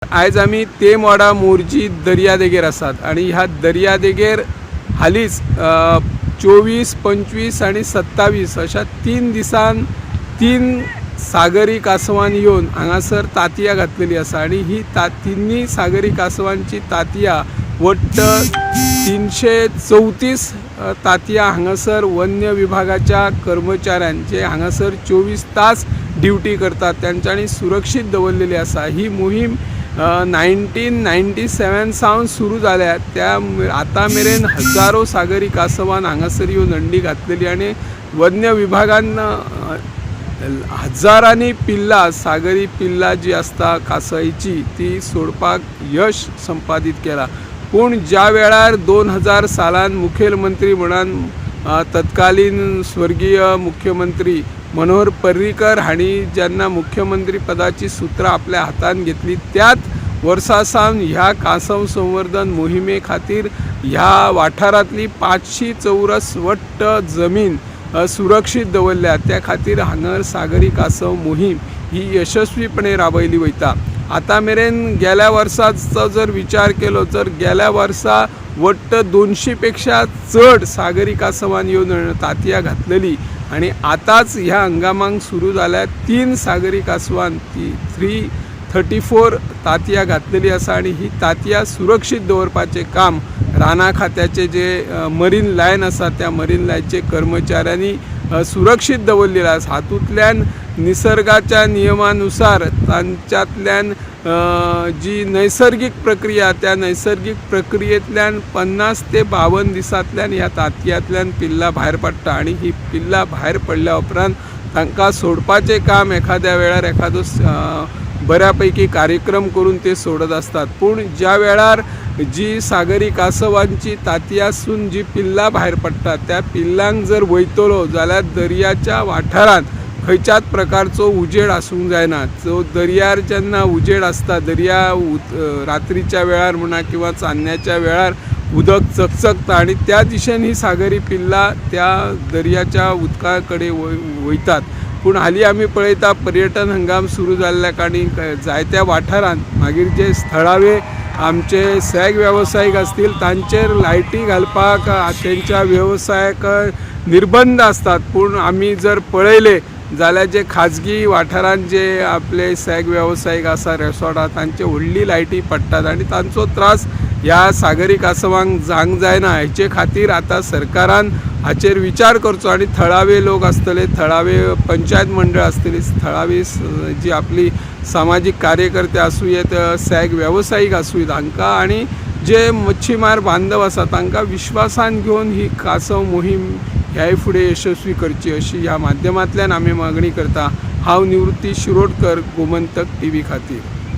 आज आम्ही तेमवाडा मोर्जी दर्यादेगेर आसात आणि ह्या दर्यादेगेर हालींच 24, 25 आणि 27 अशा 3 दिसान 3 सागरी कासवान येवन हांगासर तांतयां घातलेली आसा आणि ही तिन्ही सागरी कासवांची तांतयां वट्ट 334 तांतयां हांगासर वन्य विभागाच्या कर्मचाऱ्यां जे हांगासर 24 तास ड्युटी करतात त्यांच्यानी सुरक्षित दवरलेली आसा। ही मोहीम 1997 सावन सुरू जाल्या त्या आता मेरेन हजारो सागरी कासवान हांगासर येवन अंडी घातलेली आणि वन्य विभागान हजारांनी पिल्लां सागरी पिल्लां जी आसता कासवाची ती सोडपाक यश संपादीत केला। पूण ज्या वेळार 2000 सालान मुखेलमंत्री म्हणून तत्कालीन स्वर्गीय मुख्यमंत्री मनोहर पर्रीकर हांणी जेन्ना मुख्यमंत्री पदाची सुत्रां आपल्या हातान घेतली त्याच वर्सा सावन ह्या कासव संवर्धन मोहिमे खातीर ह्या वाठारांतली 500 चौरस वट्ट जमीन सुरक्षीत दवरल्या। त्या खातीर हांगर सागरी कासव मोहीम ही यशस्वीपणे राबयली वयता। आता मेरेन गेल्या वर्साचो जर विचार केलो तर गेल्या वर्सा वट्ट 200 पेक्षा चड सागरी कासवान येवन तांतयां घातलेली आणि आताच ह्या हंगामाक सुरू जाल्या 3 सागरी कासवान 334 तांतयां घातलेली आसा आणि ही तांतयां सुरक्षीत दवरपाचें काम राना खात्याचे जे मरीन लायन आसा त्या मरीन लायनचे कर्मचाऱ्यांनी सुरक्षीत दवरलेली आसा। हातूंतल्यान निसर्गाच्या नियमानुसार तांच्यातल्यान जी नैसर्गिक प्रक्रिया त्या नैसर्गिक प्रक्रियेंतल्यान 50 ते 52 दिसांतल्यान ह्या तांतयांतल्यान पिल्लां भायर पडटा आणि ही पिल्लां भायर पडल्या उपरांत तांकां सोडपाचें काम एखाद्या वेळार एखादो बऱ्यापैकी कार्यक्रम करून ते सोडत असतात। पूण ज्या वेळार जी सागरी कासवांची तांतयासून जी पिल्लां भायर पडटात त्या पिल्लांक जर वयतलो जाल्यार दर्याच्या वाठारांत खंयच्याच प्रकारचो उजेड आसूंक जायना। जो दर्यार जेन्ना उजेड आसता दर्या रात्रीच्या वेळार म्हणा किंवा चान्न्याच्या वेळार उदक चकचकता आणि त्या दिशेन ही सागरी पिल्लां त्या दर्याच्या उदका कडेन वयतात। पूण हालीं आमी पळयता पर्यटन हंगाम सुरू जाल्ल्या कारणान जायत्या वाठारांत मागीर जे स्थळावे आमचे सॅग वेवसायीक असतील तांचेर लायटी घालपाक तेंच्या वेवसायाक निर्बंध असतात। पूण आमी जर पळयले जाल्यार जे खाजगी वाठारांत जे आपले सॅग वेवसायीक आसा रेसॉर्टां तांचे व्हडली लायटी पडटात आणि तांचो त्रास ह्या सागरी कासवांक जावंक जायना। हेचे खातीर आतां सरकारान हाचेर विचार करचो आणि थळावे लोक आसतले थळावे पंचायत मंडळ आसतली थळावी जी आपली सामाजिक कार्यकर्ते आसूं येत सॅग वेवसायीक आसूं हांकां आणि जे मच्छीमार बांधव आसा तांकां विश्वासान घेवन ही कासव मोहीम ह्याय फुडें यशस्वी करची अशी ह्या माध्यमांतल्यान आमी मागणी करता। हांव निवृत्ती शिरोडकर गोमंतक TV खातीर।